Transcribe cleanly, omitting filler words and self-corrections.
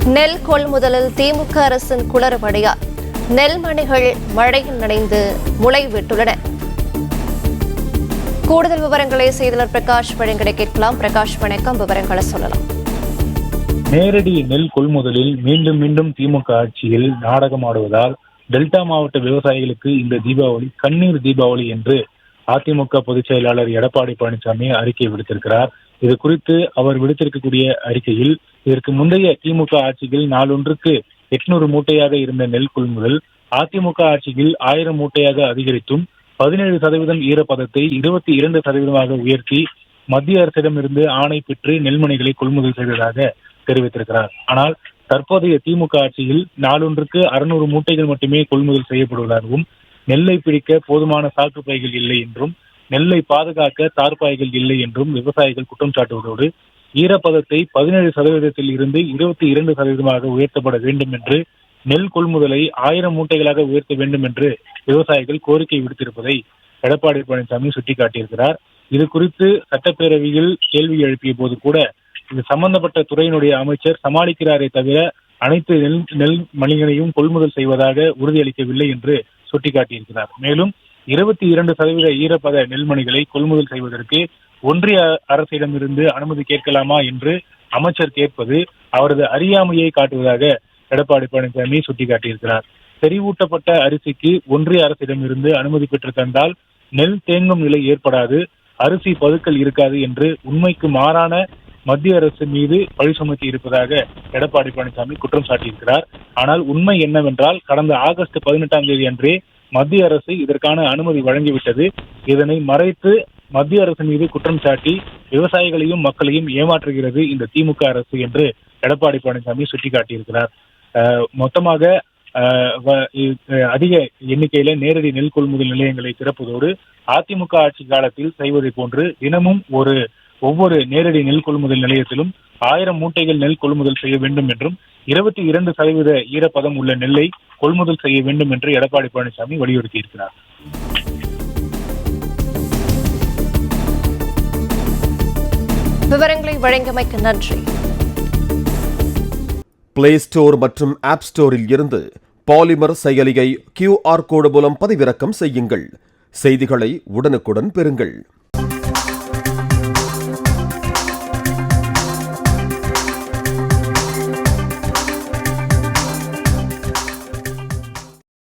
நெல் கொள்முதலில் திமுக அரசின் குளறுபடியால் நெல்மணிகள் மழையில் நனைந்து முளைவிட்டுள்ளன. கூடுதல் விவரங்களை செய்தியாளர் பிரகாஷ் வழங்க கேட்கலாம். பிரகாஷ், வணக்கம். விவரங்களை சொல்லலாம். நேரடி நெல் கொள்முதலில் மீண்டும் மீண்டும் திமுக ஆட்சியில் நாடகமாடுவதால் டெல்டா மாவட்ட விவசாயிகளுக்கு இந்த தீபாவளி கண்ணீர் தீபாவளி என்று அதிமுக பொதுச் செயலாளர் எடப்பாடி பழனிசாமி அறிக்கை விடுத்திருக்கிறார். இது குறித்து அவர் விடுத்திருக்கக்கூடிய அறிக்கையில், இதற்கு முந்தைய திமுக ஆட்சியில் நாளொன்றுக்கு 800 மூட்டையாக இருந்த நெல் கொள்முதல் அதிமுக ஆட்சியில் 1000 மூட்டையாக அதிகரித்தும் 17% ஈரப்பதத்தை 22% உயர்த்தி மத்திய அரசிடமிருந்து ஆணை பெற்று நெல்மணிகளை கொள்முதல் செய்ததாக தெரிவித்திருக்கிறார். ஆனால் தற்போதைய திமுக ஆட்சியில் நாளொன்றுக்கு 600 மூட்டைகள் மட்டுமே கொள்முதல் செய்யப்படுவதாகவும், நெல்லை பிடிக்க போதுமான சாக்கு பைகள் இல்லை என்றும், நெல்லை பாதுகாக்க தார்பாய்கள் இல்லை என்றும் விவசாயிகள் குற்றம் சாட்டுவதோடு, ஈரப்பதத்தை 17% இருந்து 22% உயர்த்தப்பட வேண்டும் என்று, நெல் கொள்முதலை 1000 மூட்டைகளாக உயர்த்த வேண்டும் என்று விவசாயிகள் கோரிக்கை விடுத்திருப்பதை எடப்பாடி பழனிசாமி சுட்டிக்காட்டியிருக்கிறார். இது குறித்து சட்டப்பேரவையில் கேள்வி எழுப்பிய போது கூட இது சம்பந்தப்பட்ட துறையினுடைய அமைச்சர் சமாளிக்கிறாரே தவிர அனைத்து நெல் மணிகளையும் கொள்முதல் செய்வதாக உறுதியளிக்கவில்லை என்று சுட்டிக்காட்டியிருக்கிறார். மேலும் 22% ஈரப்பத நெல்மணிகளை கொள்முதல் செய்வதற்கு ஒன்றிய அரசிடமிருந்து அனுமதி கேட்கலாமா என்று அமைச்சர் கேட்பது அவரது அறியாமையை காட்டுவதாக எடப்பாடி பழனிசாமி சுட்டிக்காட்டியிருக்கிறார். செறிவூட்டப்பட்ட அரிசிக்கு ஒன்றிய அரசிடமிருந்து அனுமதி பெற்று தந்தால் நெல் தேங்கும் நிலை ஏற்படாது, அரிசி பதுக்கல் இருக்காது என்று உண்மைக்கு மாறான மத்திய அரசு மீது பழி சுமத்தி இருப்பதாக எடப்பாடி பழனிசாமி குற்றம் சாட்டியிருக்கிறார். ஆனால் உண்மை என்னவென்றால், கடந்த ஆகஸ்ட் 18 அன்றே மத்திய அரசு இதற்கான அனுமதி வழங்கிவிட்டது. இதனை மறைத்து மத்திய அரசு மீது குற்றம் சாட்டி விவசாயிகளையும் மக்களையும் ஏமாற்றுகிறது இந்த திமுக அரசு என்று எடப்பாடி பழனிசாமி சுட்டிக்காட்டியிருக்கிறார். மொத்தமாக அதிக எண்ணிக்கையில நேரடி நெல் கொள்முதல் நிலையங்களை திறப்பதோடு அதிமுக ஆட்சி காலத்தில் செய்வதை போன்று தினமும் ஒவ்வொரு நேரடி நெல் கொள்முதல் நிலையத்திலும் 1000 மூட்டைகள் நெல் கொள்முதல் செய்ய வேண்டும் என்றும் 22% ஈரப்பதம் உள்ள நெல்லை கொள்முதல் செய்ய வேண்டும் என்று எடப்பாடி பழனிசாமி வலியுறுத்தியிருக்கிறார். விவரங்களை வழங்கியமைக்கு நன்றி. பிளே ஸ்டோர் மற்றும் ஆப் ஸ்டோரில் இருந்து பாலிமர் செயலியை QR கோடு மூலம் பதிவிறக்கம் செய்யுங்கள். செய்திகளை உடனுக்குடன் பெறுங்கள்.